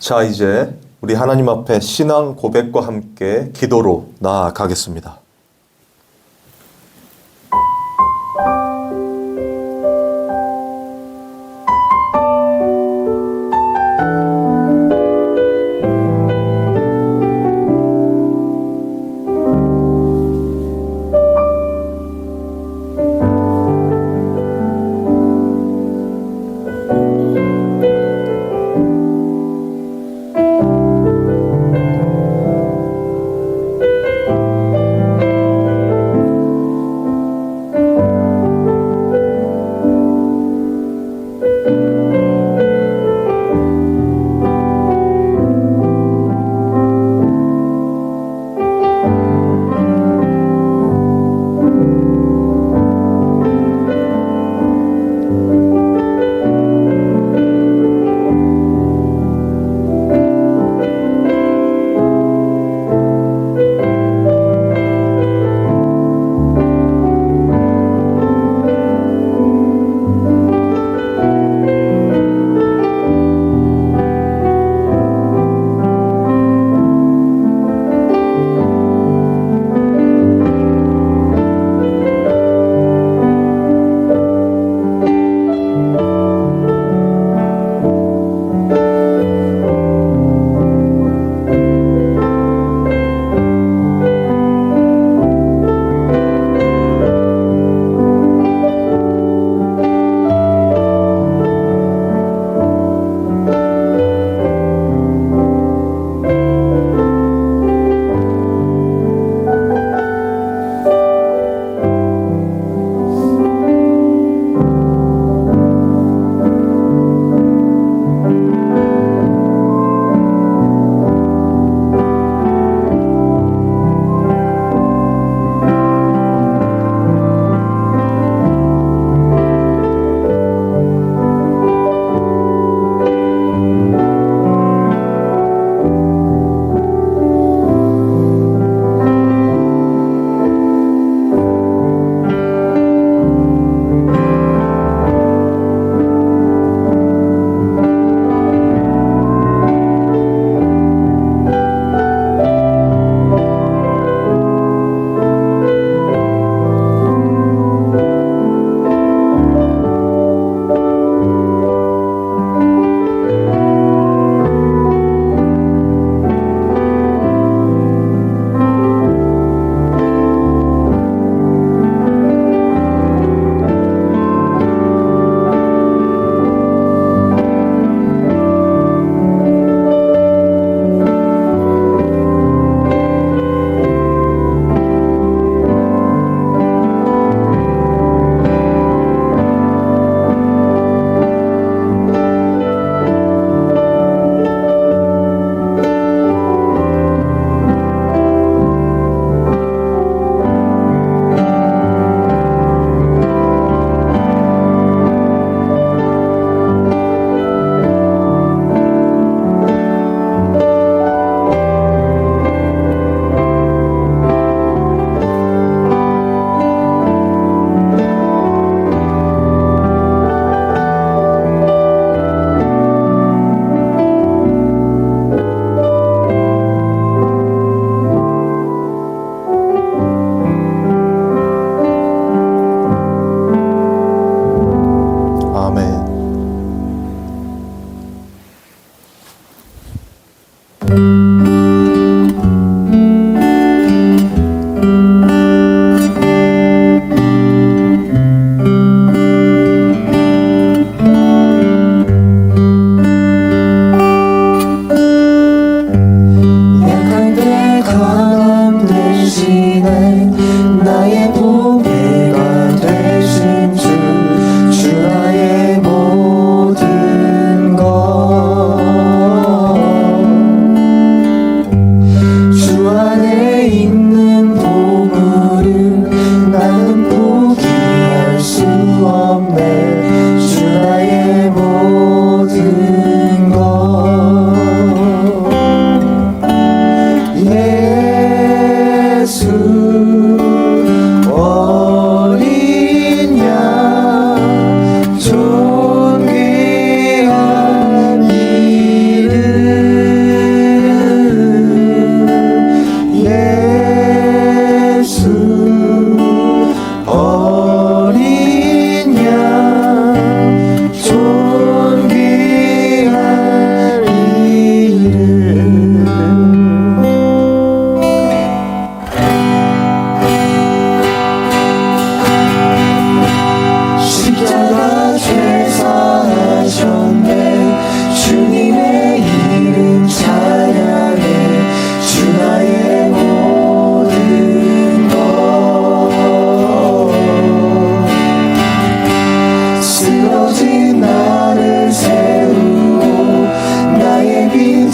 자, 이제 우리 하나님 앞에 신앙 고백과 함께 기도로 나아가겠습니다.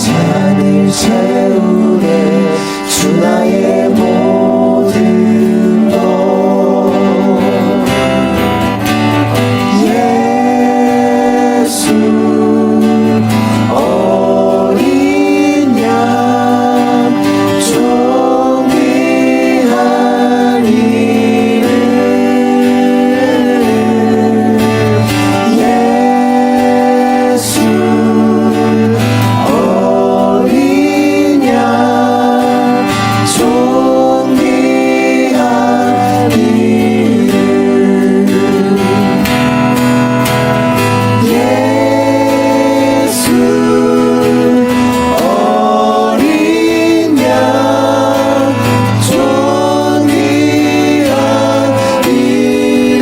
잔을 채우네 주 나의 모든 것 예수 어린 양 존귀한 이름 예수 어린 양 존귀한 이름 예수 어린 양 존귀한 이름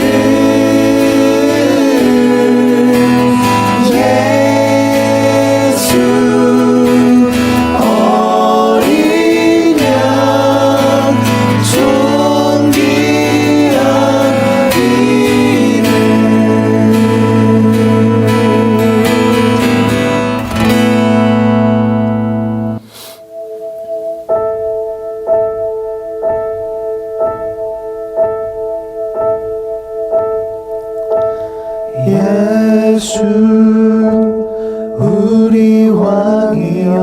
예수 어린 양 존귀한 예수 우리 왕이여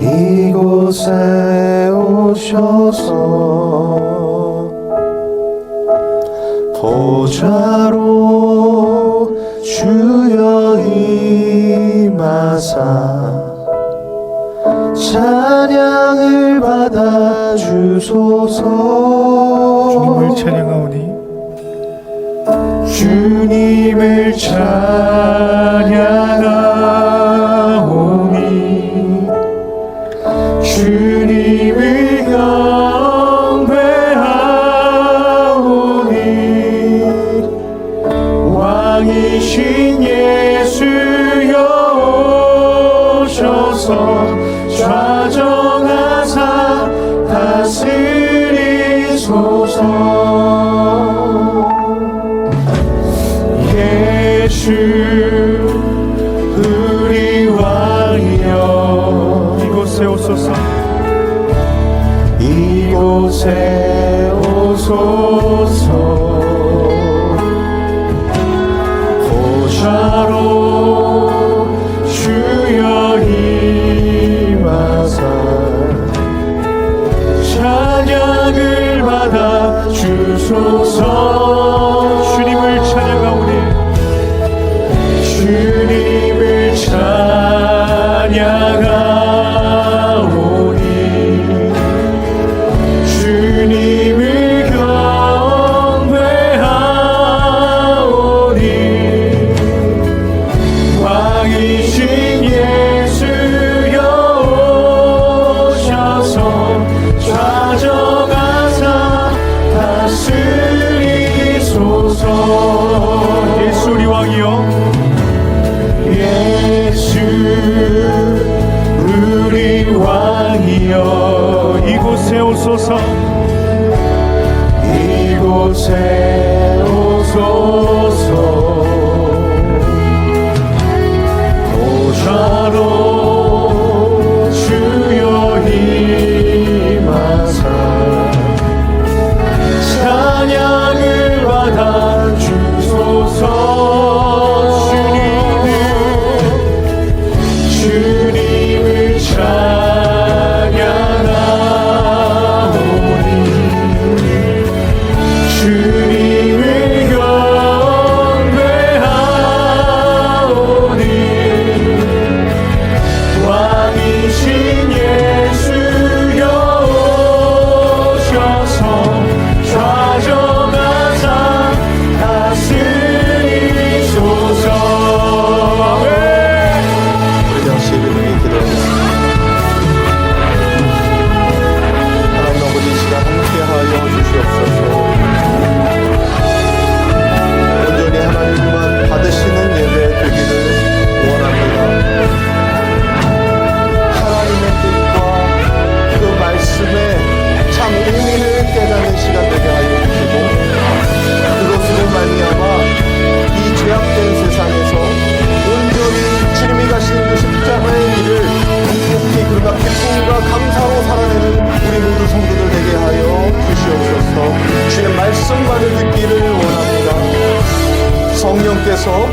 이곳에 오셔서 보좌로 주여 임하사 찬양을 받아 주소서 주님을 찬양하오니 주님을 찬양하오니 주님을 경배하오니 왕이신 예수여 오셔서 좌정하사 다스리소서 예수 우리 왕이여 이곳에 오소서 이곳에 오소서 보좌로 주여 임하사 찬양을 받아 주소서 주님을 찬양하오니 주님을 찬양하오니 주님을 경배하오니 왕이신 예수여 오셔서 좌정하사 다스리소서 예수 우리 왕이여 예수 우리 왕이여 이곳에 오소서 이곳에 오소서 보좌로 주여 임하사 찬양을 받아 주소서 주님을 찬양하오니 주님을 하나님께서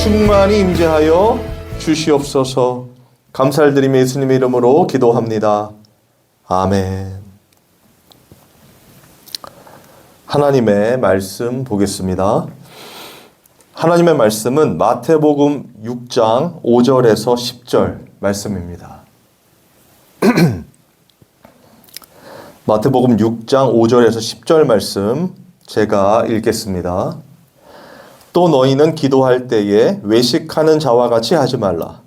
충만히 임재하여 주시옵소서. 감사를 드리며 예수님의 이름으로 기도합니다. 아멘. 하나님의 말씀 보겠습니다. 하나님의 말씀은 마태복음 6장 5절에서 10절 말씀입니다. 마태복음 6장 5절에서 10절 말씀 제가 읽겠습니다. 또 너희는 기도할 때에 외식하는 자와 같이 하지 말라.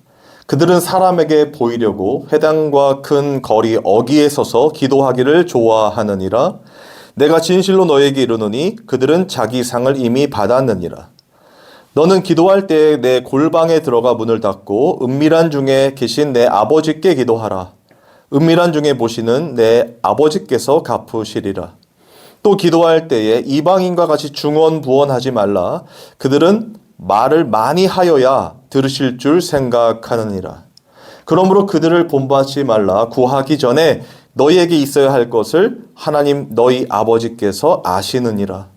그들은 사람에게 보이려고 회당과 큰 거리 어귀에 서서 기도하기를 좋아하느니라. 내가 진실로 너희에게 이르노니 그들은 자기 상을 이미 받았느니라. 너는 기도할 때에 내 골방에 들어가 문을 닫고 은밀한 중에 계신 내 아버지께 기도하라. 은밀한 중에 보시는 내 아버지께서 갚으시리라. 또 기도할 때에 이방인과 같이 중언부언하지 말라. 그들은 말을 많이 하여야 들으실 줄 생각하느니라. 그러므로 그들을 본받지 말라. 구하기 전에 너희에게 있어야 할 것을 하나님 너희 아버지께서 아시느니라.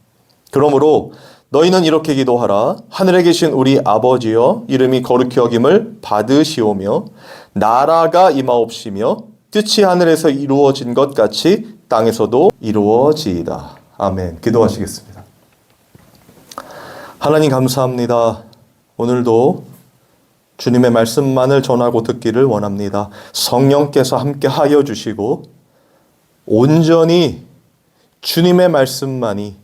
그러므로 너희는 이렇게 기도하라. 하늘에 계신 우리 아버지여, 이름이 거룩히 여김을 받으시오며 나라가 임하옵시며 뜻이 하늘에서 이루어진 것 같이 땅에서도 이루어지이다. 아멘. 기도하시겠습니다. 하나님 감사합니다. 오늘도 주님의 말씀만을 전하고 듣기를 원합니다. 성령께서 함께 하여 주시고 온전히 주님의 말씀만이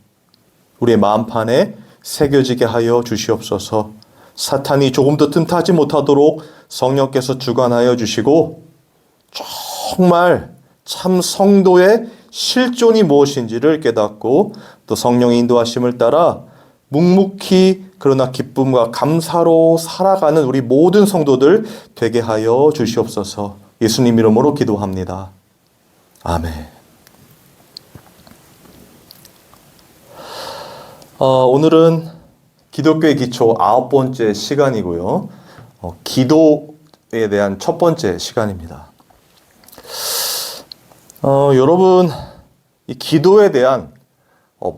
우리의 마음판에 새겨지게 하여 주시옵소서. 사탄이 조금도 틈타지 못하도록 성령께서 주관하여 주시고 정말 참 성도의 실존이 무엇인지를 깨닫고 또 성령의 인도하심을 따라 묵묵히 그러나 기쁨과 감사로 살아가는 우리 모든 성도들 되게 하여 주시옵소서. 예수님 이름으로 기도합니다. 아멘. 오늘은 기독교의 기초 9번째 시간이고요. 기도에 대한 첫 번째 시간입니다. 여러분, 이 기도에 대한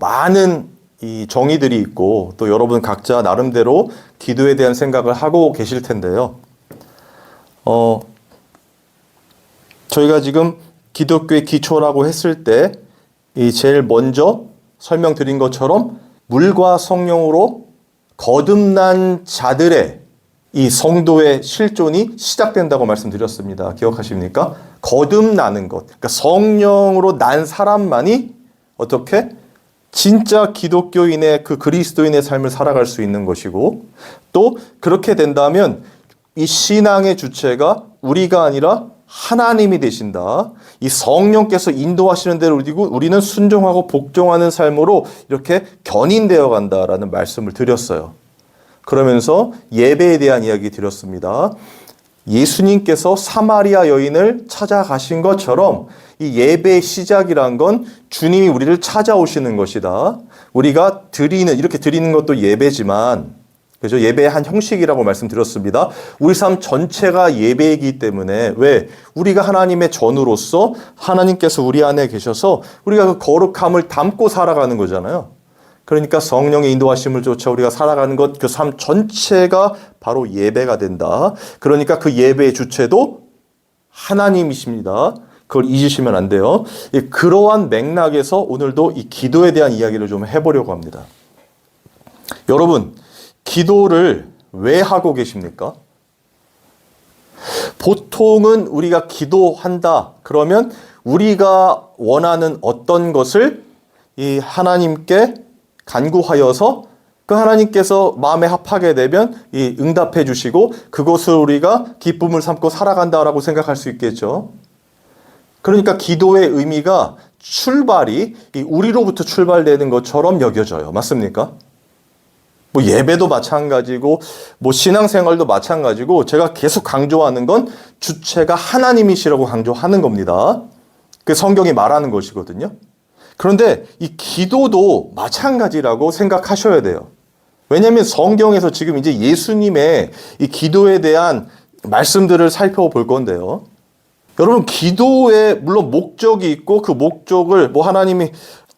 많은 이 정의들이 있고 또 여러분 각자 나름대로 기도에 대한 생각을 하고 계실 텐데요. 저희가 지금 기독교의 기초라고 했을 때 이 제일 먼저 설명드린 것처럼 물과 성령으로 거듭난 자들의 이 성도의 실존이 시작된다고 말씀드렸습니다. 기억하십니까? 거듭나는 것. 그러니까 성령으로 난 사람만이 어떻게? 진짜 기독교인의 그 그리스도인의 삶을 살아갈 수 있는 것이고 또 그렇게 된다면 이 신앙의 주체가 우리가 아니라 하나님이 되신다. 이 성령께서 인도하시는 대로 우리는 순종하고 복종하는 삶으로 이렇게 견인되어 간다라는 말씀을 드렸어요. 그러면서 예배에 대한 이야기 드렸습니다. 예수님께서 사마리아 여인을 찾아가신 것처럼 이 예배의 시작이란 건 주님이 우리를 찾아오시는 것이다. 우리가 이렇게 드리는 것도 예배지만, 그죠? 예배의 한 형식이라고 말씀드렸습니다. 우리 삶 전체가 예배이기 때문에 왜? 우리가 하나님의 전우로서 하나님께서 우리 안에 계셔서 우리가 그 거룩함을 담고 살아가는 거잖아요. 그러니까 성령의 인도하심을 쫓아 우리가 살아가는 것, 그 삶 전체가 바로 예배가 된다. 그러니까 그 예배의 주체도 하나님이십니다. 그걸 잊으시면 안 돼요. 그러한 맥락에서 오늘도 이 기도에 대한 이야기를 좀 해보려고 합니다. 여러분, 기도를 왜 하고 계십니까? 보통은 우리가 기도한다. 그러면 우리가 원하는 어떤 것을 이 하나님께 간구하여서 그 하나님께서 마음에 합하게 되면 이 응답해 주시고 그것을 우리가 기쁨을 삼고 살아간다라고 생각할 수 있겠죠. 그러니까 기도의 의미가 출발이 우리로부터 출발되는 것처럼 여겨져요. 맞습니까? 뭐 예배도 마찬가지고 뭐 신앙생활도 마찬가지고 제가 계속 강조하는 건 주체가 하나님이시라고 강조하는 겁니다. 그 성경이 말하는 것이거든요. 그런데 이 기도도 마찬가지라고 생각하셔야 돼요. 왜냐하면 성경에서 지금 이제 예수님의 이 기도에 대한 말씀들을 살펴볼 건데요. 여러분, 기도에 물론 목적이 있고 그 목적을 뭐 하나님이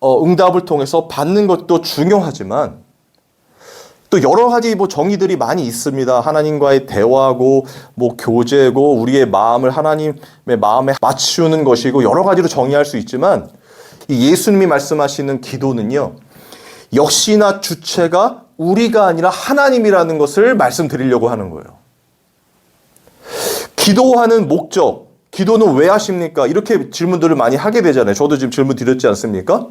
응답을 통해서 받는 것도 중요하지만 또 여러 가지 정의들이 많이 있습니다. 하나님과의 대화고 교제고 우리의 마음을 하나님의 마음에 맞추는 것이고 여러 가지로 정의할 수 있지만 이 예수님이 말씀하시는 기도는요. 역시나 주체가 우리가 아니라 하나님이라는 것을 말씀드리려고 하는 거예요. 기도하는 목적, 기도는 왜 하십니까? 이렇게 질문들을 많이 하게 되잖아요. 저도 지금 질문 드렸지 않습니까?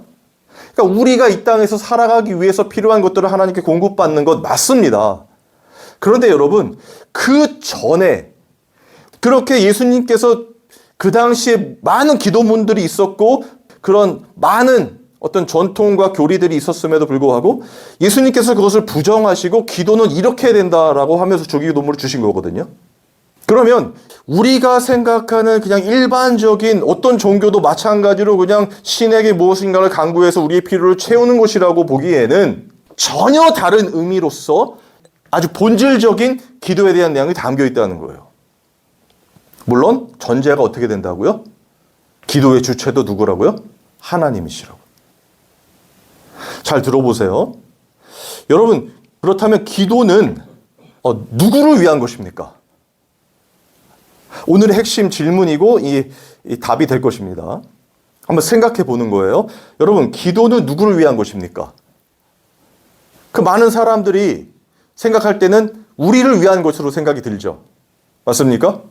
그러니까 우리가 이 땅에서 살아가기 위해서 필요한 것들을 하나님께 공급받는 것 맞습니다. 그런데 여러분, 그 전에 그렇게 예수님께서 그 당시에 많은 기도문들이 있었고 그런 많은 어떤 전통과 교리들이 있었음에도 불구하고 예수님께서 그것을 부정하시고 기도는 이렇게 해야 된다라고 하면서 주기도문을 주신 거거든요. 그러면 우리가 생각하는 그냥 일반적인 어떤 종교도 마찬가지로 그냥 신에게 무엇인가를 강구해서 우리의 필요를 채우는 것이라고 보기에는 전혀 다른 의미로서 아주 본질적인 기도에 대한 내용이 담겨 있다는 거예요. 물론 전제가 어떻게 된다고요? 기도의 주체도 누구라고요? 하나님이시라고. 잘 들어보세요. 여러분, 그렇다면 기도는 누구를 위한 것입니까? 오늘의 핵심 질문이고 이 답이 될 것입니다. 한번 생각해 보는 거예요. 여러분, 기도는 누구를 위한 것입니까? 그 많은 사람들이 생각할 때는 우리를 위한 것으로 생각이 들죠. 맞습니까?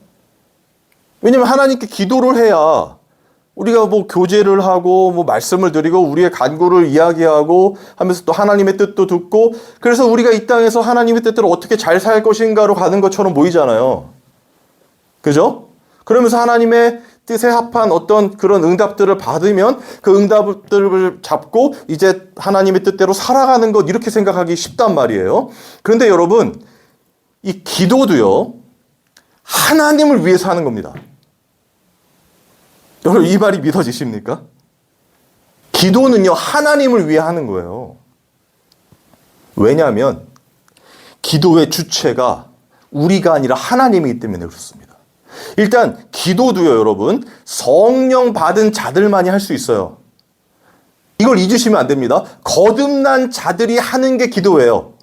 왜냐하면 하나님께 기도를 해야 우리가 교제를 하고 말씀을 드리고 우리의 간구를 이야기하고 하면서 또 하나님의 뜻도 듣고 그래서 우리가 이 땅에서 하나님의 뜻대로 어떻게 잘 살 것인가로 가는 것처럼 보이잖아요. 그죠? 그러면서 하나님의 뜻에 합한 어떤 그런 응답들을 받으면 그 응답들을 잡고 이제 하나님의 뜻대로 살아가는 것 이렇게 생각하기 쉽단 말이에요. 그런데 여러분, 이 기도도요, 하나님을 위해서 하는 겁니다. 여러분, 이 말이 믿어지십니까? 기도는요, 하나님을 위해 하는 거예요. 왜냐하면 기도의 주체가 우리가 아니라 하나님이기 때문에 그렇습니다. 일단 기도도요, 여러분, 성령 받은 자들만이 할 수 있어요. 이걸 잊으시면 안 됩니다. 거듭난 자들이 하는 게 기도예요.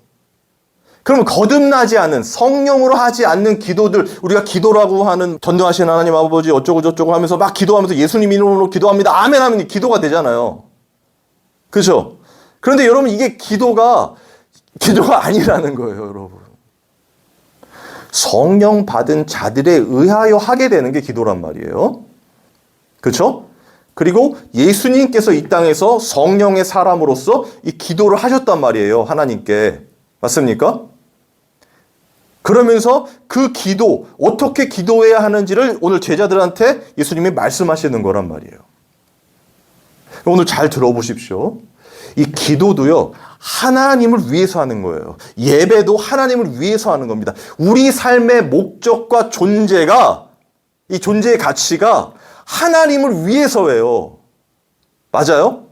그러면 거듭나지 않은, 성령으로 하지 않는 기도들, 우리가 기도라고 하는 전능하신 하나님 아버지 어쩌고 저쩌고 하면서 막 기도하면서 예수님 이름으로 기도합니다. 아멘 하면 기도가 되잖아요. 그렇죠? 그런데 여러분, 이게 기도가 아니라는 거예요, 여러분. 성령 받은 자들에 의하여 하게 되는 게 기도란 말이에요. 그렇죠? 그리고 예수님께서 이 땅에서 성령의 사람으로서 이 기도를 하셨단 말이에요, 하나님께. 맞습니까? 그러면서 그 기도, 어떻게 기도해야 하는지를 오늘 제자들한테 예수님이 말씀하시는 거란 말이에요. 오늘 잘 들어보십시오. 이 기도도요, 하나님을 위해서 하는 거예요. 예배도 하나님을 위해서 하는 겁니다. 우리 삶의 목적과 존재가, 이 존재의 가치가 하나님을 위해서예요. 맞아요?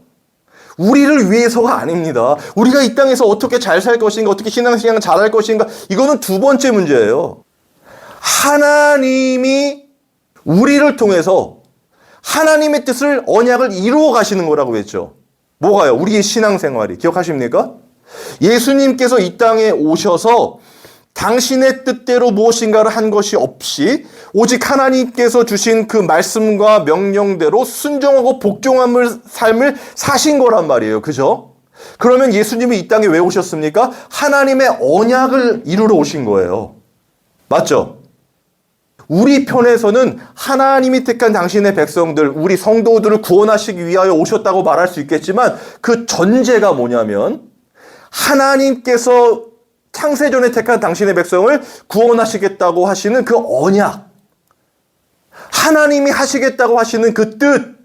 우리를 위해서가 아닙니다. 우리가 이 땅에서 어떻게 잘 살 것인가, 어떻게 신앙생활을 잘할 것인가, 이거는 두 번째 문제예요. 하나님이 우리를 통해서 하나님의 뜻을, 언약을 이루어 가시는 거라고 했죠. 뭐가요? 우리의 신앙생활이. 기억하십니까? 예수님께서 이 땅에 오셔서 당신의 뜻대로 무엇인가를 한 것이 없이 오직 하나님께서 주신 그 말씀과 명령대로 순종하고 복종함을 삶을 사신 거란 말이에요. 그죠? 그러면 예수님이 이 땅에 왜 오셨습니까? 하나님의 언약을 이루러 오신 거예요. 맞죠? 우리 편에서는 하나님이 택한 당신의 백성들, 우리 성도들을 구원하시기 위하여 오셨다고 말할 수 있겠지만 그 전제가 뭐냐면 하나님께서 창세전에 택한 당신의 백성을 구원하시겠다고 하시는 그 언약, 하나님이 하시겠다고 하시는 그 뜻,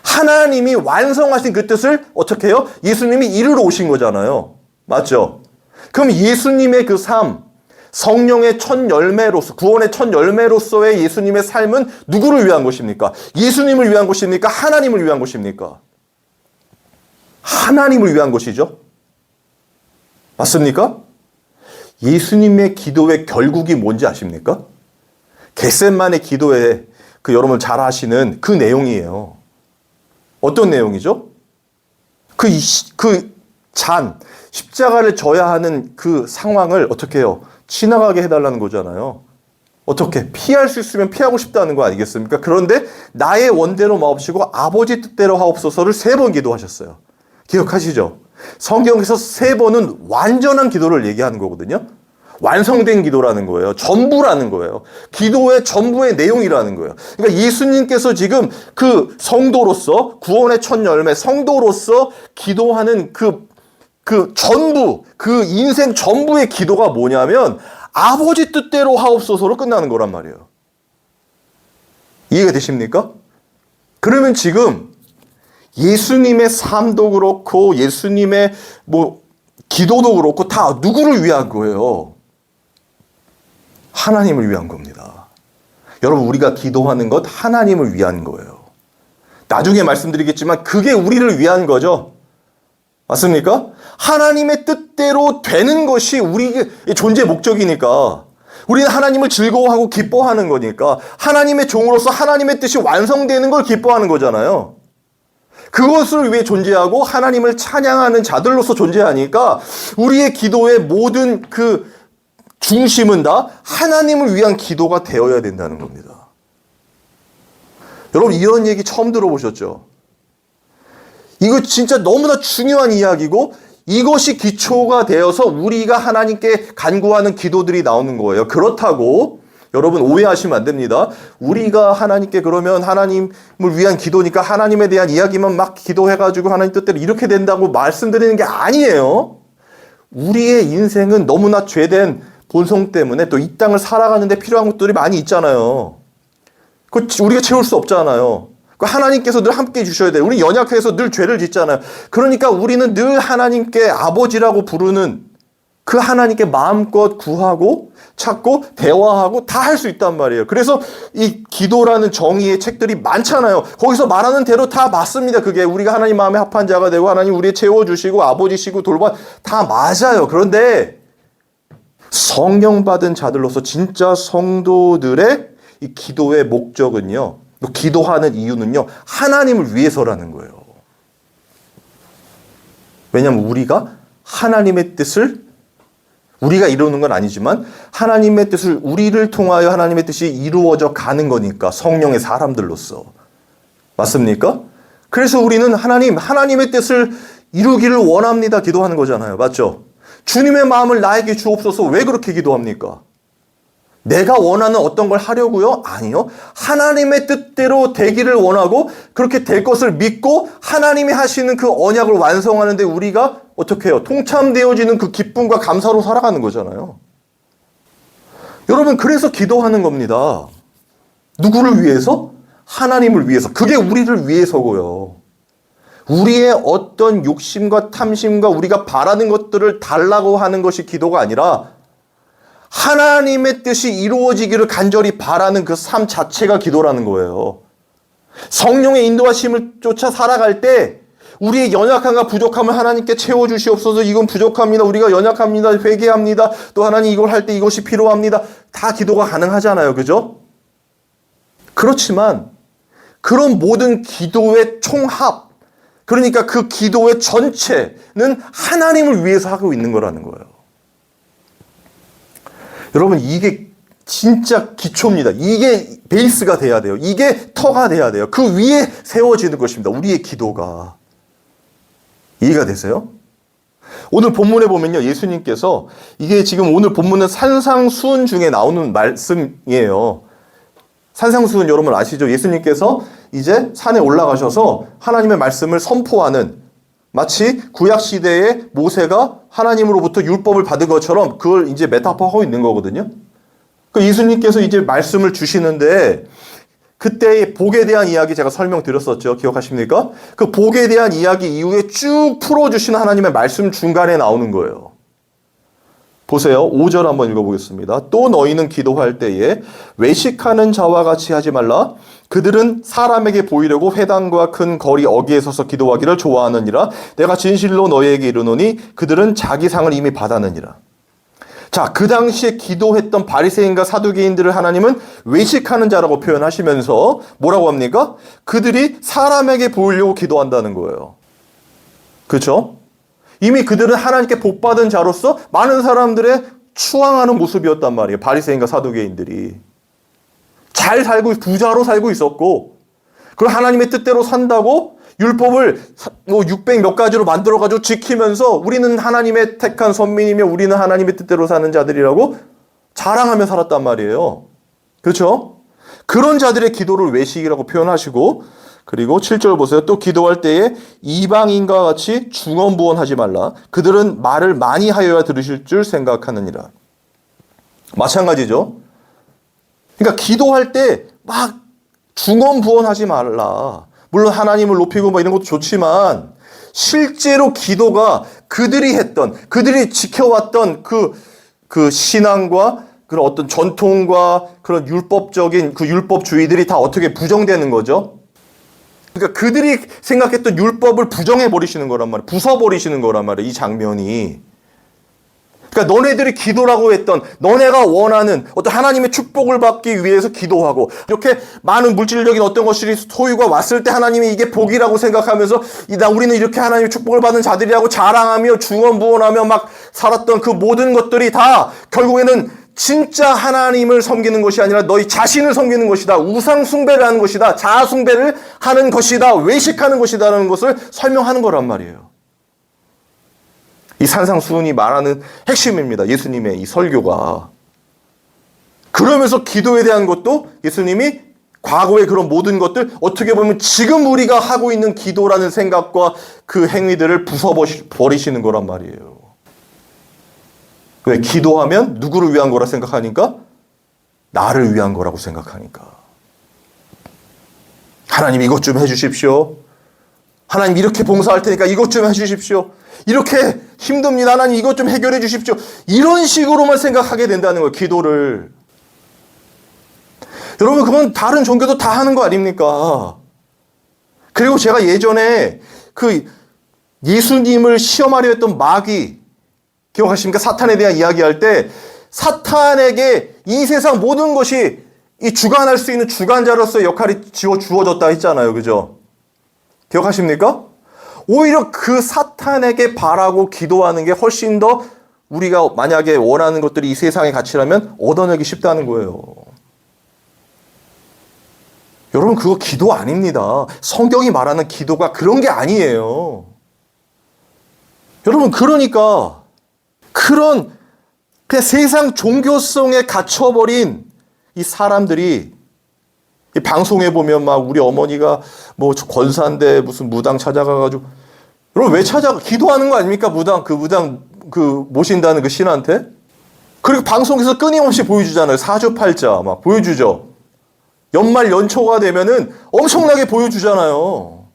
하나님이 완성하신 그 뜻을 어떻게 해요? 예수님이 이루러 오신 거잖아요. 맞죠? 그럼 예수님의 그 삶, 성령의 첫 열매로서, 구원의 첫 열매로서의 예수님의 삶은 누구를 위한 것입니까? 예수님을 위한 것입니까? 하나님을 위한 것입니까? 하나님을 위한 것이죠. 맞습니까? 예수님의 기도의 결국이 뭔지 아십니까? 겟세마네 기도에 그 여러분 잘 아시는 그 내용이에요. 어떤 내용이죠? 그 잔, 십자가를 져야 하는 그 상황을 어떻게 해요? 지나가게 해달라는 거잖아요. 어떻게? 피할 수 있으면 피하고 싶다는 거 아니겠습니까? 그런데 나의 원대로 마옵시고 아버지 뜻대로 하옵소서를 3번 기도하셨어요. 기억하시죠? 성경에서 3번은 완전한 기도를 얘기하는 거거든요. 완성된 기도라는 거예요. 전부라는 거예요. 기도의 전부의 내용이라는 거예요. 그러니까 예수님께서 지금 그 성도로서 구원의 첫 열매 성도로서 기도하는 그 전부, 그 인생 전부의 기도가 뭐냐면 아버지 뜻대로 하옵소서로 끝나는 거란 말이에요. 이해가 되십니까? 그러면 지금 예수님의 삶도 그렇고 예수님의 기도도 그렇고 다 누구를 위한 거예요? 하나님을 위한 겁니다. 여러분, 우리가 기도하는 것 하나님을 위한 거예요. 나중에 말씀드리겠지만 그게 우리를 위한 거죠. 맞습니까? 하나님의 뜻대로 되는 것이 우리의 존재 목적이니까, 우리는 하나님을 즐거워하고 기뻐하는 거니까, 하나님의 종으로서 하나님의 뜻이 완성되는 걸 기뻐하는 거잖아요. 그것을 위해 존재하고 하나님을 찬양하는 자들로서 존재하니까 우리의 기도의 모든 그 중심은 다 하나님을 위한 기도가 되어야 된다는 겁니다. 여러분, 이런 얘기 처음 들어보셨죠? 이거 진짜 너무나 중요한 이야기고 이것이 기초가 되어서 우리가 하나님께 간구하는 기도들이 나오는 거예요. 그렇다고 여러분 오해하시면 안 됩니다. 우리가 하나님께 그러면 하나님을 위한 기도니까 하나님에 대한 이야기만 막 기도해가지고 하나님 뜻대로 이렇게 된다고 말씀드리는 게 아니에요. 우리의 인생은 너무나 죄된 본성 때문에 또 이 땅을 살아가는데 필요한 것들이 많이 있잖아요. 그 우리가 채울 수 없잖아요. 하나님께서 늘 함께 해주셔야 돼요. 우리 연약해서 늘 죄를 짓잖아요. 그러니까 우리는 늘 하나님께 아버지라고 부르는 그 하나님께 마음껏 구하고 찾고 대화하고 다 할 수 있단 말이에요. 그래서 이 기도라는 정의의 책들이 많잖아요. 거기서 말하는 대로 다 맞습니다. 그게 우리가 하나님 마음에 합한 자가 되고 하나님 우리의 채워주시고 아버지시고 돌봐 다 맞아요. 그런데 성령 받은 자들로서 진짜 성도들의 이 기도의 목적은요, 또 기도하는 이유는요, 하나님을 위해서라는 거예요. 왜냐하면 우리가 하나님의 뜻을 우리가 이루는 건 아니지만 하나님의 뜻을 우리를 통하여 하나님의 뜻이 이루어져 가는 거니까, 성령의 사람들로서. 맞습니까? 그래서 우리는 하나님의 뜻을 이루기를 원합니다 기도하는 거잖아요. 맞죠? 주님의 마음을 나에게 주옵소서. 왜 그렇게 기도합니까? 내가 원하는 어떤 걸 하려고요? 아니요. 하나님의 뜻대로 되기를 원하고 그렇게 될 것을 믿고 하나님이 하시는 그 언약을 완성하는데 우리가 어떻게 해요? 통참되어지는 그 기쁨과 감사로 살아가는 거잖아요. 여러분, 그래서 기도하는 겁니다. 누구를 위해서? 하나님을 위해서. 그게 우리를 위해서고요. 우리의 어떤 욕심과 탐심과 우리가 바라는 것들을 달라고 하는 것이 기도가 아니라 하나님의 뜻이 이루어지기를 간절히 바라는 그 삶 자체가 기도라는 거예요. 성령의 인도하심을 쫓아 살아갈 때 우리의 연약함과 부족함을 하나님께 채워주시옵소서. 이건 부족합니다. 우리가 연약합니다. 회개합니다. 또 하나님 이걸 할 때 이것이 필요합니다. 다 기도가 가능하잖아요. 그죠? 그렇지만 그런 모든 기도의 총합, 그러니까 그 기도의 전체는 하나님을 위해서 하고 있는 거라는 거예요. 여러분, 이게 진짜 기초입니다. 이게 베이스가 돼야 돼요. 이게 터가 돼야 돼요. 그 위에 세워지는 것입니다. 우리의 기도가. 이해가 되세요? 오늘 본문에 보면요, 예수님께서, 이게 지금 오늘 본문은 산상수훈 중에 나오는 말씀이에요. 산상수훈 여러분 아시죠? 예수님께서 이제 산에 올라가셔서 하나님의 말씀을 선포하는, 마치 구약시대에 모세가 하나님으로부터 율법을 받은 것처럼 그걸 이제 메타포하고 있는 거거든요. 그 예수님께서 이제 말씀을 주시는데 그때의 복에 대한 이야기 제가 설명드렸었죠. 기억하십니까? 그 복에 대한 이야기 이후에 쭉 풀어주시는 하나님의 말씀 중간에 나오는 거예요. 보세요. 5절 한번 읽어보겠습니다. 또 너희는 기도할 때에 외식하는 자와 같이 하지 말라. 그들은 사람에게 보이려고 회당과 큰 거리 어귀에 서서 기도하기를 좋아하느니라. 내가 진실로 너희에게 이르노니 그들은 자기 상을 이미 받았느니라. 자, 그 당시에 기도했던 바리새인과 사두개인들을 하나님은 외식하는 자라고 표현하시면서 뭐라고 합니까? 그들이 사람에게 보이려고 기도한다는 거예요. 그렇죠? 이미 그들은 하나님께 복받은 자로서 많은 사람들의 추앙하는 모습이었단 말이에요. 바리새인과 사두개인들이. 잘 살고 부자로 살고 있었고, 그리고 하나님의 뜻대로 산다고 율법을 뭐 600 몇 가지로 만들어가지고 지키면서 우리는 하나님의 택한 선민이며 우리는 하나님의 뜻대로 사는 자들이라고 자랑하며 살았단 말이에요. 그렇죠? 그런 자들의 기도를 외식이라고 표현하시고, 그리고 7절 보세요. 또 기도할 때에 이방인과 같이 중언부언하지 말라. 그들은 말을 많이 하여야 들으실 줄 생각하느니라. 마찬가지죠. 그러니까 기도할 때 막 중언부언하지 말라. 물론 하나님을 높이고 뭐 이런 것도 좋지만 실제로 기도가 그들이 했던, 그들이 지켜왔던 그 신앙과 그런 어떤 전통과 그런 율법적인 그 율법주의들이 다 어떻게 부정되는 거죠? 그러니까 그들이 생각했던 율법을 부정해 버리시는 거란 말이에요. 부숴 버리시는 거란 말이에요. 이 장면이. 그러니까 너네들이 기도라고 했던, 너네가 원하는 어떤 하나님의 축복을 받기 위해서 기도하고, 이렇게 많은 물질적인 어떤 것들이 소유가 왔을 때 하나님이 이게 복이라고 생각하면서 우리는 이렇게 하나님의 축복을 받는 자들이라고 자랑하며 중언부언하며 막 살았던 그 모든 것들이 다 결국에는 진짜 하나님을 섬기는 것이 아니라 너희 자신을 섬기는 것이다. 우상 숭배를 하는 것이다. 자아 숭배를 하는 것이다. 외식하는 것이다라는 것을 설명하는 거란 말이에요. 이 산상수훈이 말하는 핵심입니다. 예수님의 이 설교가. 그러면서 기도에 대한 것도 예수님이 과거의 그런 모든 것들, 어떻게 보면 지금 우리가 하고 있는 기도라는 생각과 그 행위들을 부숴버리시는 거란 말이에요. 왜? 기도하면 누구를 위한 거라 생각하니까? 나를 위한 거라고 생각하니까. 하나님 이것 좀 해주십시오. 하나님 이렇게 봉사할 테니까 이것 좀 해주십시오. 이렇게 힘듭니다. 하나님 이것 좀 해결해 주십시오. 이런 식으로만 생각하게 된다는 거예요. 기도를. 여러분 그건 다른 종교도 다 하는 거 아닙니까? 그리고 제가 예전에 그 예수님을 시험하려 했던 마귀 기억하십니까? 사탄에 대한 이야기할 때 사탄에게 이 세상 모든 것이 이 주관할 수 있는 주관자로서의 역할이 주어졌다 했잖아요. 그죠? 기억하십니까? 오히려 그 사탄에게 바라고 기도하는 게 훨씬 더 우리가 만약에 원하는 것들이 이 세상의 가치라면 얻어내기 쉽다는 거예요. 여러분 그거 기도 아닙니다. 성경이 말하는 기도가 그런 게 아니에요. 여러분 그러니까 그냥 세상 종교성에 갇혀버린 이 사람들이 이 방송에 보면 막 우리 어머니가 뭐 권사인데 무슨 무당 찾아가가지고 여러분 왜 기도하는 거 아닙니까? 무당 모신다는 그 신한테. 그리고 방송에서 끊임없이 보여주잖아요. 사주팔자 막 보여주죠. 연말 연초가 되면은 엄청나게 보여주잖아요.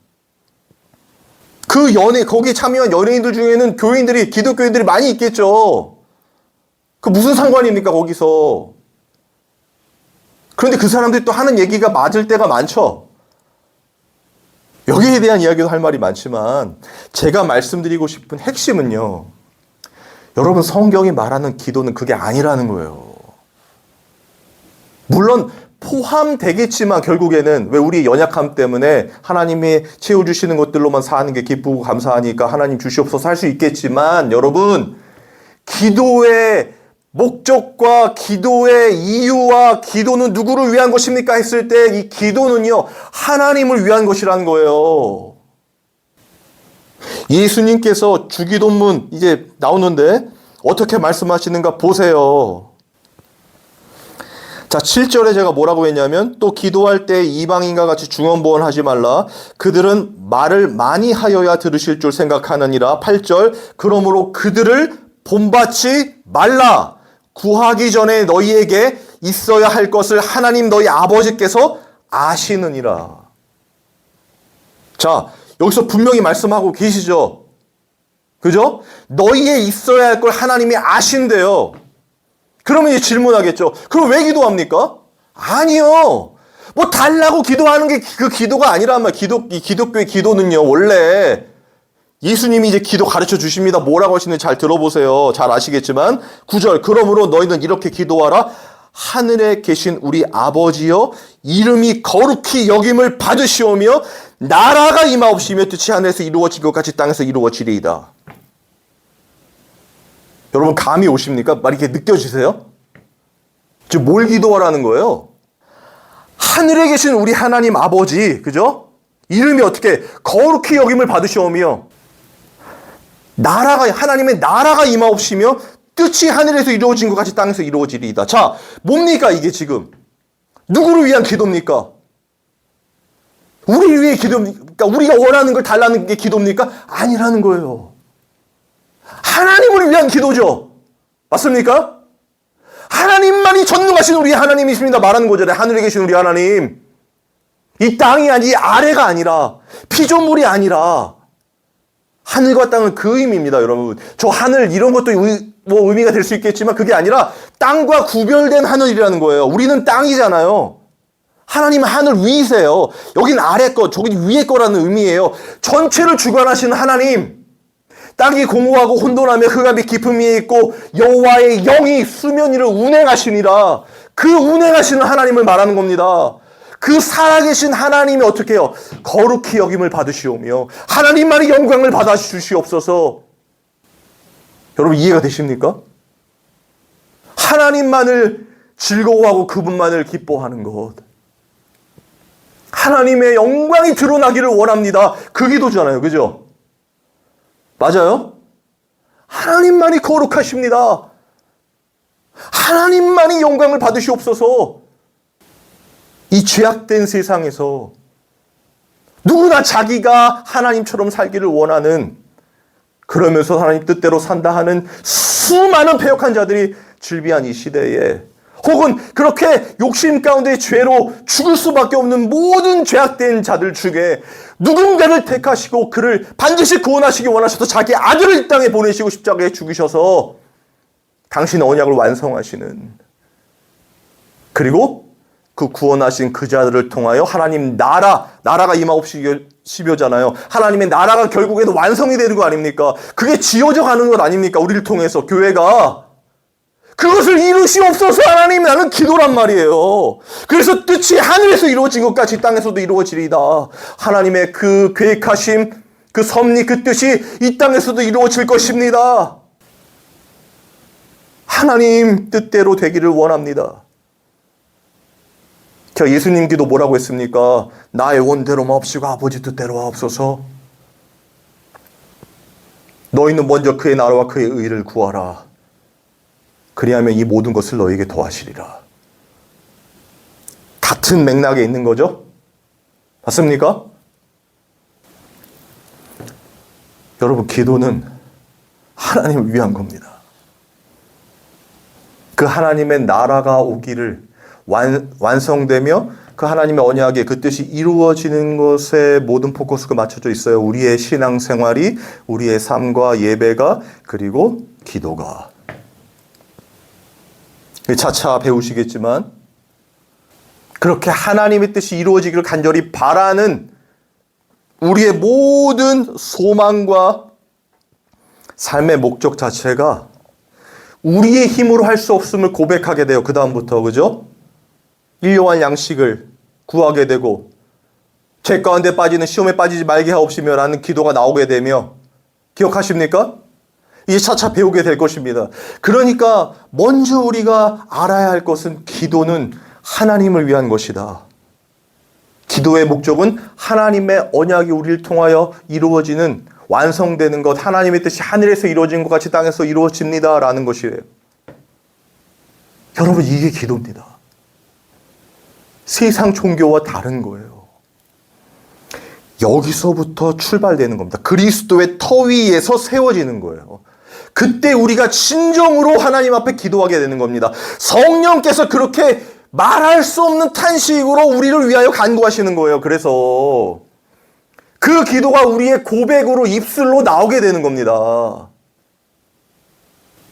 거기에 참여한 연예인들 중에는 기독교인들이 많이 있겠죠. 그 무슨 상관입니까, 거기서. 그런데 그 사람들이 또 하는 얘기가 맞을 때가 많죠. 여기에 대한 이야기도 할 말이 많지만 제가 말씀드리고 싶은 핵심은요. 여러분 성경이 말하는 기도는 그게 아니라는 거예요. 물론 포함되겠지만 결국에는 왜 우리 연약함 때문에 하나님이 채워주시는 것들로만 사는 게 기쁘고 감사하니까 하나님 주시옵소서 할 수 있겠지만 여러분 기도의 목적과 기도의 이유와 기도는 누구를 위한 것입니까? 했을 때 이 기도는요 하나님을 위한 것이라는 거예요. 예수님께서 주기도문 이제 나오는데 어떻게 말씀하시는가 보세요. 자, 7절에 제가 뭐라고 했냐면 또 기도할 때 이방인과 같이 중언부언하지 말라. 그들은 말을 많이 하여야 들으실 줄 생각하느니라. 8절 그러므로 그들을 본받지 말라. 구하기 전에 너희에게 있어야 할 것을 하나님 너희 아버지께서 아시느니라. 자, 여기서 분명히 말씀하고 계시죠. 그죠? 너희의 있어야 할 걸 하나님이 아신대요. 그러면 이제 질문하겠죠. 그럼 왜 기도합니까? 아니요. 뭐 달라고 기도하는 게 그 기도가 아니란 말이에요. 이 기독교의 기도는요. 원래 예수님이 이제 기도 가르쳐 주십니다. 뭐라고 하시는지 잘 들어보세요. 잘 아시겠지만 9절 그러므로 너희는 이렇게 기도하라. 하늘에 계신 우리 아버지여 이름이 거룩히 여김을 받으시오며 나라가 임하옵시며 뜻이 하늘에서 이루어진 것 같이 땅에서 이루어지리이다. 여러분 감이 오십니까? 막 이렇게 느껴지세요? 지금 뭘 기도하라는 거예요? 하늘에 계신 우리 하나님 아버지, 그죠? 이름이 어떻게 거룩히 여김을 받으시오며 하나님의 나라가 임하옵시며 뜻이 하늘에서 이루어진 것 같이 땅에서 이루어지리이다. 자, 뭡니까 이게 지금? 누구를 위한 기도입니까? 우리를 위해 기도입니까? 우리가 원하는 걸 달라는 게 기도입니까? 아니라는 거예요. 하나님을 위한 기도죠. 맞습니까? 하나님만이 전능하신 우리 하나님이십니다. 말하는 거잖아요. 하늘에 계신 우리 하나님. 이 땅이 아니, 아래가 아니라, 피조물이 아니라, 하늘과 땅은 그 의미입니다, 여러분. 저 하늘, 이런 것도 의미가 될 수 있겠지만, 그게 아니라, 땅과 구별된 하늘이라는 거예요. 우리는 땅이잖아요. 하나님은 하늘 위이세요. 여긴 아래 거, 저긴 위에 거라는 의미예요. 전체를 주관하시는 하나님. 땅이 공허하고 혼돈하며 흑암이 깊음 위에 있고 여호와의 영이 수면 위를 운행하시니라. 그 운행하시는 하나님을 말하는 겁니다. 그 살아계신 하나님이 어떻게 해요? 거룩히 여김을 받으시오며 하나님만이 영광을 받아주시옵소서. 여러분 이해가 되십니까? 하나님만을 즐거워하고 그분만을 기뻐하는 것. 하나님의 영광이 드러나기를 원합니다. 그 기도잖아요. 그죠? 맞아요? 하나님만이 거룩하십니다. 하나님만이 영광을 받으시옵소서. 이 죄악된 세상에서 누구나 자기가 하나님처럼 살기를 원하는, 그러면서 하나님 뜻대로 산다 하는 수많은 패역한 자들이 즐비한 이 시대에, 혹은 그렇게 욕심 가운데 죄로 죽을 수밖에 없는 모든 죄악된 자들 중에 누군가를 택하시고 그를 반드시 구원하시기 원하셔서 자기 아들을 이 땅에 보내시고 십자가에 죽으셔서 당신의 언약을 완성하시는, 그리고 그 구원하신 그 자들을 통하여 하나님 나라가 임하옵시며잖아요. 하나님의 나라가 결국에는 완성이 되는 거 아닙니까? 그게 지어져 가는 것 아닙니까? 우리를 통해서 교회가. 그것을 이루시옵소서. 하나님, 나는 기도란 말이에요. 그래서 뜻이 하늘에서 이루어진 것 같이 땅에서도 이루어지리이다. 하나님의 그 계획하심, 그 섭리, 그 뜻이 이 땅에서도 이루어질 것입니다. 하나님 뜻대로 되기를 원합니다. 제가 예수님 기도 뭐라고 했습니까? 나의 원대로 마옵시고 아버지 뜻대로 하옵소서. 너희는 먼저 그의 나라와 그의 의를 구하라. 그리하면 이 모든 것을 너에게 더하시리라. 같은 맥락에 있는 거죠? 맞습니까? 여러분, 기도는 하나님을 위한 겁니다. 그 하나님의 나라가 오기를 완성되며 그 하나님의 언약의 그 뜻이 이루어지는 것에 모든 포커스가 맞춰져 있어요. 우리의 신앙생활이, 우리의 삶과 예배가, 그리고 기도가. 차차 배우시겠지만 그렇게 하나님의 뜻이 이루어지기를 간절히 바라는 우리의 모든 소망과 삶의 목적 자체가 우리의 힘으로 할 수 없음을 고백하게 돼요. 그 다음부터, 그죠? 일용할 양식을 구하게 되고 죄 가운데 빠지는 시험에 빠지지 말게 하옵시며 라는 기도가 나오게 되며, 기억하십니까? 이제 차차 배우게 될 것입니다. 그러니까 먼저 우리가 알아야 할 것은 기도는 하나님을 위한 것이다. 기도의 목적은 하나님의 언약이 우리를 통하여 이루어지는, 완성되는 것, 하나님의 뜻이 하늘에서 이루어진 것 같이 땅에서 이루어집니다 라는 것이에요. 여러분, 이게 기도입니다. 세상 종교와 다른 거예요. 여기서부터 출발되는 겁니다. 그리스도의 터 위에서 세워지는 거예요. 그때 우리가 진정으로 하나님 앞에 기도하게 되는 겁니다. 성령께서 그렇게 말할 수 없는 탄식으로 우리를 위하여 간구하시는 거예요. 그래서 그 기도가 우리의 고백으로, 입술로 나오게 되는 겁니다.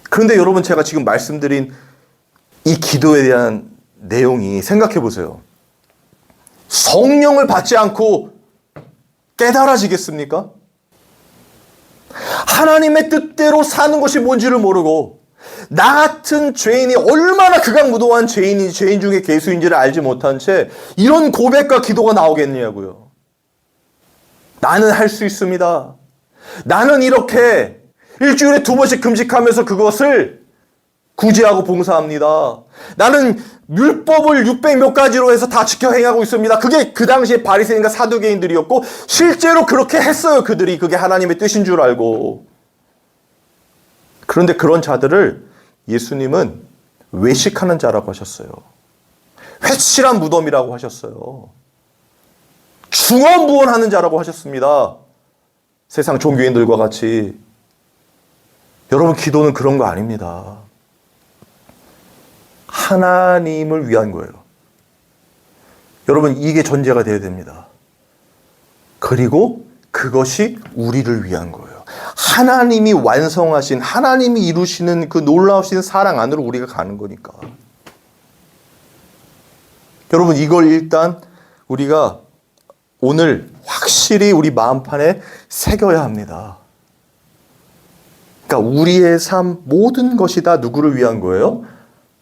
그런데 여러분, 제가 지금 말씀드린 이 기도에 대한 내용이, 생각해 보세요. 성령을 받지 않고 깨달아지겠습니까? 하나님의 뜻대로 사는 것이 뭔지를 모르고 나 같은 죄인이 얼마나 극악무도한 죄인 중에 괴수인지를 알지 못한 채 이런 고백과 기도가 나오겠냐고요. 나는 할 수 있습니다. 나는 이렇게 일주일에 2번씩 금식하면서 그것을 구제하고 봉사합니다. 나는 율법을 600 몇 가지로 해서 다 지켜 행하고 있습니다. 그게 그 당시에 바리새인과 사두개인들이었고 실제로 그렇게 했어요. 그들이 그게 하나님의 뜻인 줄 알고. 그런데 그런 자들을 예수님은 외식하는 자라고 하셨어요. 회칠한 무덤이라고 하셨어요. 중언부언하는 자라고 하셨습니다. 세상 종교인들과 같이. 여러분, 기도는 그런 거 아닙니다. 하나님을 위한 거예요. 여러분, 이게 전제가 되어야 됩니다. 그리고 그것이 우리를 위한 거예요. 하나님이 완성하신, 하나님이 이루시는 그 놀라우신 사랑 안으로 우리가 가는 거니까. 여러분, 이걸 일단 우리가 오늘 확실히 우리 마음판에 새겨야 합니다. 그러니까 우리의 삶 모든 것이 다 누구를 위한 거예요?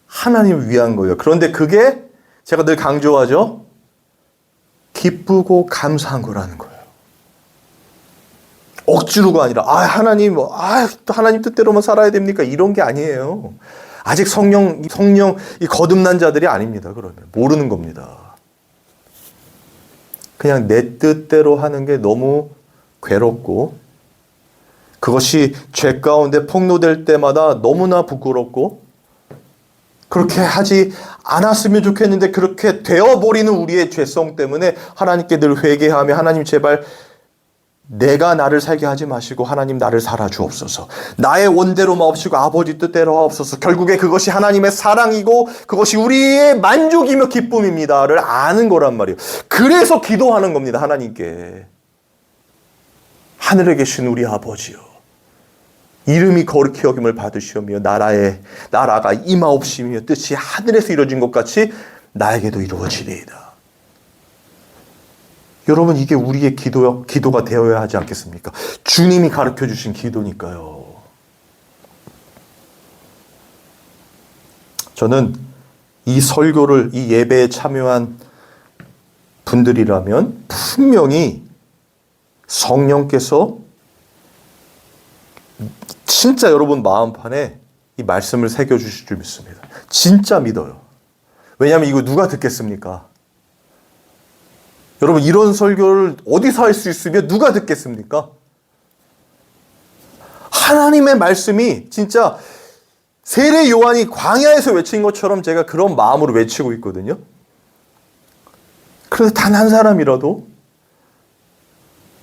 하나님을 위한 거예요. 그런데 그게 제가 늘 강조하죠. 기쁘고 감사한 거라는 거예요. 억지로가 아니라 하나님 하나님 뜻대로만 살아야 됩니까? 이런 게 아니에요. 아직 성령 이 거듭난 자들이 아닙니다. 그러면 모르는 겁니다. 그냥 내 뜻대로 하는 게 너무 괴롭고 그것이 죄 가운데 폭로될 때마다 너무나 부끄럽고 그렇게 하지 않았으면 좋겠는데 그렇게 되어버리는 우리의 죄성 때문에 하나님께 늘 회개하며 하나님 제발 내가 나를 살게 하지 마시고 하나님 나를 살아주옵소서. 나의 원대로만 없이고 아버지 뜻대로 하옵소서. 결국에 그것이 하나님의 사랑이고 그것이 우리의 만족이며 기쁨입니다를 아는 거란 말이에요. 그래서 기도하는 겁니다. 하나님께. 하늘에 계신 우리 아버지요. 이름이 거룩히 여김을 받으시오며 나라가 임하옵시며 뜻이 하늘에서 이루어진 것 같이 나에게도 이루어지리이다. 여러분, 이게 우리의 기도가 되어야 하지 않겠습니까? 주님이 가르쳐 주신 기도니까요. 저는 이 설교를, 이 예배에 참여한 분들이라면 분명히 성령께서 진짜 여러분 마음판에 이 말씀을 새겨주실 줄 믿습니다. 진짜 믿어요. 왜냐하면 이거 누가 듣겠습니까? 여러분, 이런 설교를 어디서 할 수 있으며 누가 듣겠습니까? 하나님의 말씀이 진짜 세례 요한이 광야에서 외친 것처럼 제가 그런 마음으로 외치고 있거든요. 그래서 단 한 사람이라도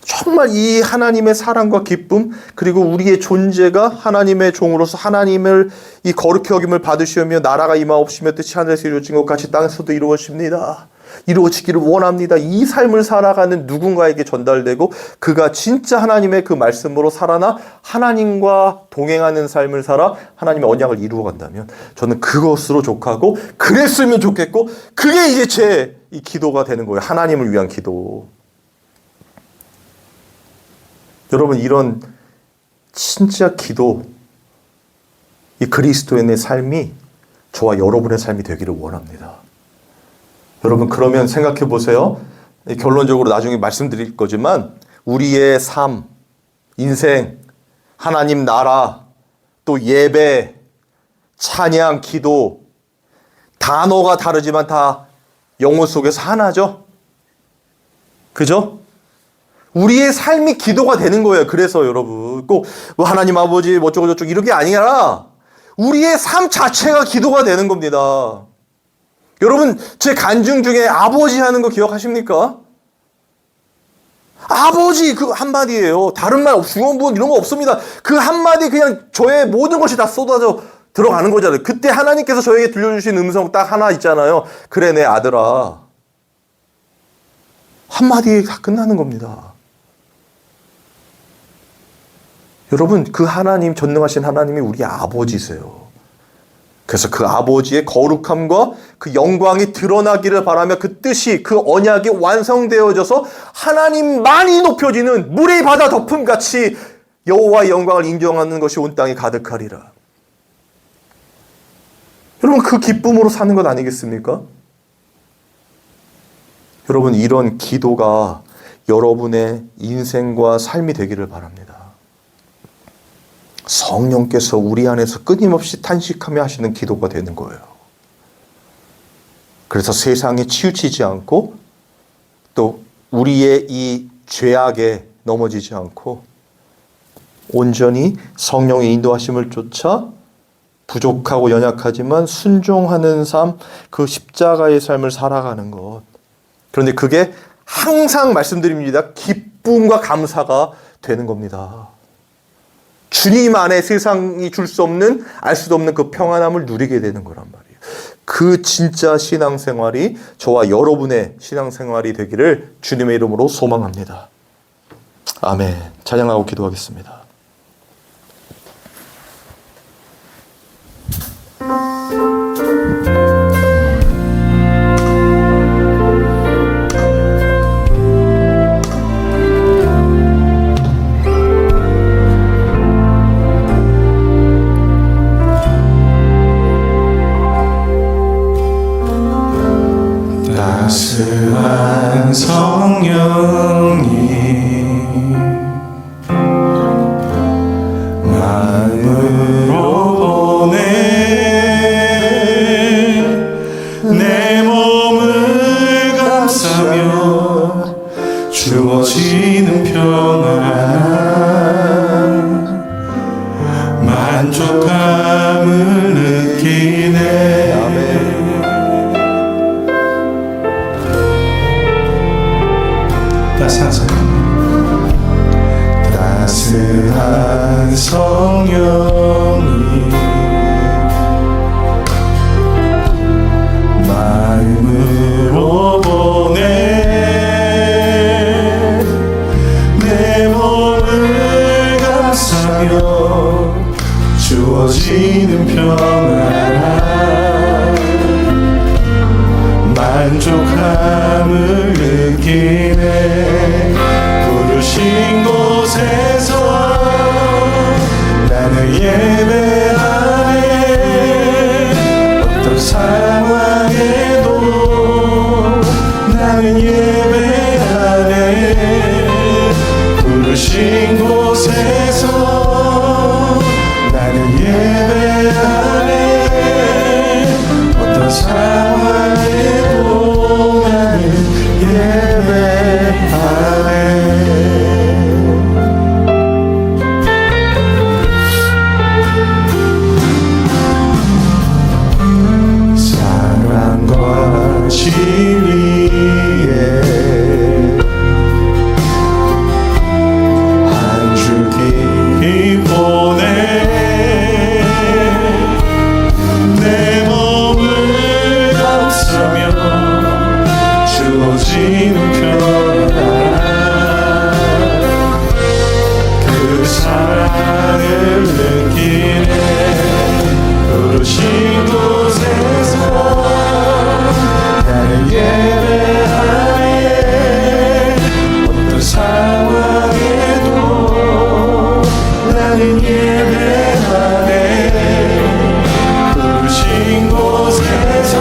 정말 이 하나님의 사랑과 기쁨 그리고 우리의 존재가 하나님의 종으로서 하나님을 이 거룩히 여김을 받으시며 나라가 임하옵시며 뜻이 하늘에서 이루어진 것 같이 땅에서도 이루어집니다. 이루어지기를 원합니다. 이 삶을 살아가는 누군가에게 전달되고 그가 진짜 하나님의 그 말씀으로 살아나 하나님과 동행하는 삶을 살아 하나님의 언약을 이루어간다면 저는 그것으로 족하고 그랬으면 좋겠고 그게 이제 제 이 기도가 되는 거예요. 하나님을 위한 기도. 여러분, 이런 진짜 기도, 이 그리스도인의 삶이 저와 여러분의 삶이 되기를 원합니다. 여러분, 그러면 생각해 보세요. 결론적으로 나중에 말씀드릴 거지만 우리의 삶, 인생, 하나님 나라, 또 예배, 찬양, 기도, 단어가 다르지만 다 영혼 속에서 하나죠. 그죠? 우리의 삶이 기도가 되는 거예요. 그래서 여러분 꼭 하나님 아버지 어쩌고 저쩌고 이런 게 아니라 우리의 삶 자체가 기도가 되는 겁니다. 여러분, 제 간증 중에 아버지 하는 거 기억하십니까? 아버지 그 한마디예요. 다른 말 중언부언 이런 거 없습니다. 그 한마디 그냥 저의 모든 것이 다 쏟아져 들어가는 거잖아요. 그때 하나님께서 저에게 들려주신 음성 딱 하나 있잖아요. 그래 내 아들아. 한마디에 다 끝나는 겁니다. 여러분, 그 하나님, 전능하신 하나님이 우리 아버지세요. 그래서 그 아버지의 거룩함과 그 영광이 드러나기를 바라며 그 뜻이, 그 언약이 완성되어져서 하나님만이 높여지는 물의 바다 덮음같이 여호와의 영광을 인정하는 것이 온 땅에 가득하리라. 여러분, 그 기쁨으로 사는 것 아니겠습니까? 여러분, 이런 기도가 여러분의 인생과 삶이 되기를 바랍니다. 성령께서 우리 안에서 끊임없이 탄식하며 하시는 기도가 되는 거예요. 그래서 세상에 치우치지 않고 또 우리의 이 죄악에 넘어지지 않고 온전히 성령의 인도하심을 쫓아 부족하고 연약하지만 순종하는 삶, 그 십자가의 삶을 살아가는 것. 그런데 그게 항상 말씀드립니다. 기쁨과 감사가 되는 겁니다. 주님 안에 세상이 줄 수 없는, 알 수도 없는 그 평안함을 누리게 되는 거란 말이에요. 그 진짜 신앙생활이 저와 여러분의 신앙생활이 되기를 주님의 이름으로 소망합니다. 아멘. 찬양하고 기도하겠습니다. 따스한 성령이 마음으로 보내 내 몸을 감싸며 주어지는 평안 만족함을 느끼네. 아멘. 따스한 성령이 마음으로 보내 내 몸을 감싸며 주어지는 평안 만족함을 느끼네. 부르신 곳에서 나는 예배하네. 어떤 상황에도 나는 예배하네. 부르신 곳에서 나는 예배하네. 어떤 상황에도 나는 예배하네. 사랑과 진리에 한 줄기 보내 내 몸을 감싸며 주어지는 평안 그 사랑을 느끼네. 부르신 곳에서 나는 예배하네. 어떤 상황에도 나는 예배하네. 부르신 곳에서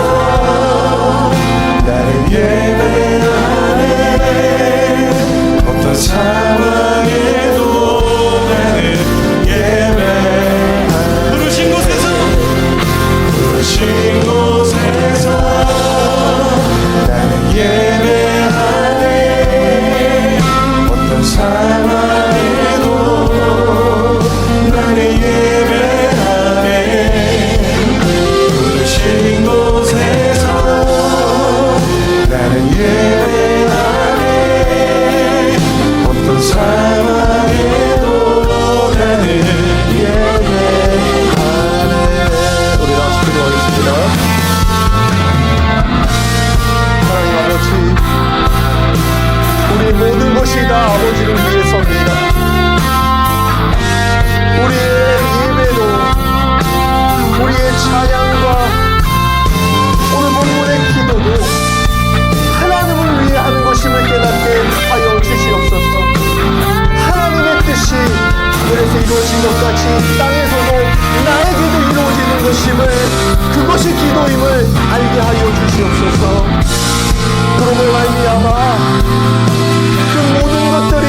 나는 예배하네. 어떤 상황에도 나는 예배하네. 부르신 곳에서 나는 예배하네. 어떤 상황에도 나는 예배하네. 부르신 곳에서 나는 예배하네. 어떤 상황에도 나는 예배하네. 우리 다 같이 기도하겠습니다. 하나님 아버지, 우리 모든 것이 다 아버지를 위해서입니다. 우리의 예배도, 우리의 찬양과 오늘 본문의 기도도 하나님을 위해 하는 것임을 깨닫게 하여 주시옵소서. 하나님의 뜻이 하늘에서 이루어진 것 같이 땅에서도 나에게도 이루어지는 것임을, 그것이 기도임을 알게 하여 주시옵소서. 그러므로 말미암아 그 모든 것들이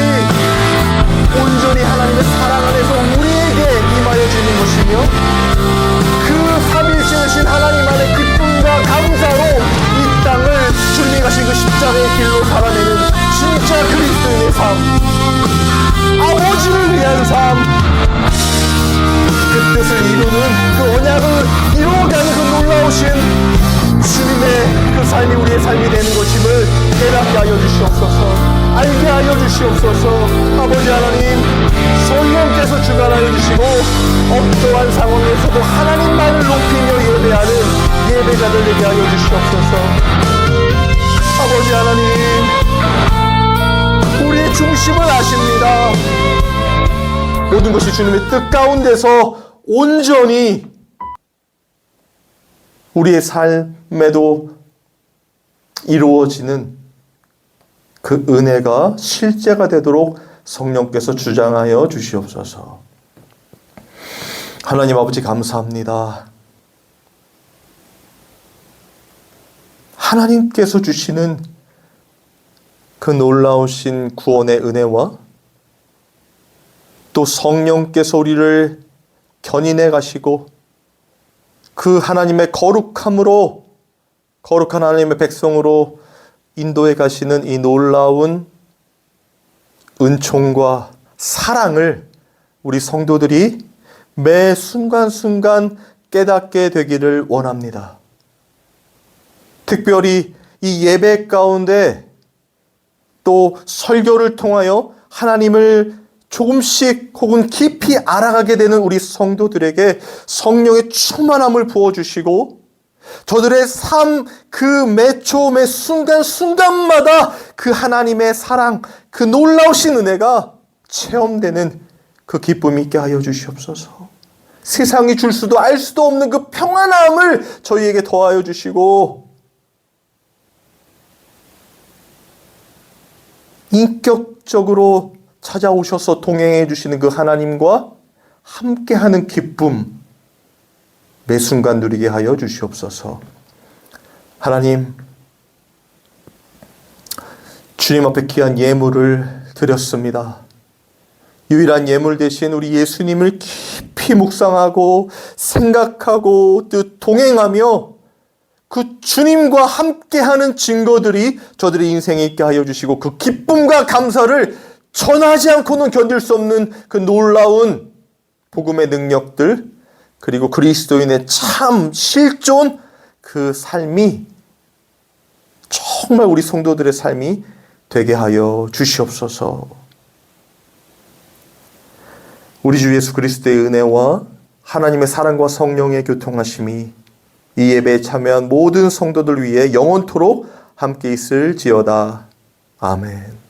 온전히 하나님의 사랑 안에서 우리에게 임하여 누리며 그 삼위일체이신 하나님 안의 기쁨과 감사로 이 땅을 주님이 가신 그 십자가의 길로 살아내는 진짜 그리스도인의 삶, 아버지를 위한 삶, 그 뜻을 이루는 그 언약을 이루어가는 그 놀라우신 주님의 그 삶이 우리의 삶이 되는 것임을 깨닫게 하여 주시옵소서. 알게 하여 주시옵소서. 아버지 하나님, 성령께서 주관하여 주시고 어떠한 상황에서도 하나님만을 높이며 예배하는 예배자들 되게 하여 주시옵소서. 아버지 하나님, 우리의 중심을 아십니다. 모든 것이 주님의 뜻 가운데서 온전히 우리의 삶에도 이루어지는 그 은혜가 실제가 되도록 성령께서 주장하여 주시옵소서. 하나님 아버지 감사합니다. 하나님께서 주시는 그 놀라우신 구원의 은혜와 또 성령께서 우리를 견인해 가시고 그 하나님의 거룩함으로 거룩한 하나님의 백성으로 인도해 가시는 이 놀라운 은총과 사랑을 우리 성도들이 매 순간순간 깨닫게 되기를 원합니다. 특별히 이 예배 가운데 또 설교를 통하여 하나님을 조금씩 혹은 깊이 알아가게 되는 우리 성도들에게 성령의 충만함을 부어주시고 저들의 삶 그 매 초 매 순간순간마다 그 하나님의 사랑, 그 놀라우신 은혜가 체험되는 그 기쁨이 있게 하여 주시옵소서. 세상이 줄 수도 알 수도 없는 그 평안함을 저희에게 더하여 주시고 인격적으로 찾아오셔서 동행해 주시는 그 하나님과 함께하는 기쁨 매 순간 누리게 하여 주시옵소서. 하나님, 주님 앞에 귀한 예물을 드렸습니다. 유일한 예물 대신 우리 예수님을 깊이 묵상하고 생각하고 또 동행하며 그 주님과 함께하는 증거들이 저들의 인생에 있게 하여 주시고 그 기쁨과 감사를 전하지 않고는 견딜 수 없는 그 놀라운 복음의 능력들 그리고 그리스도인의 참 실존 그 삶이 정말 우리 성도들의 삶이 되게 하여 주시옵소서. 우리 주 예수 그리스도의 은혜와 하나님의 사랑과 성령의 교통하심이 이 예배에 참여한 모든 성도들 위해 영원토록 함께 있을지어다. 아멘.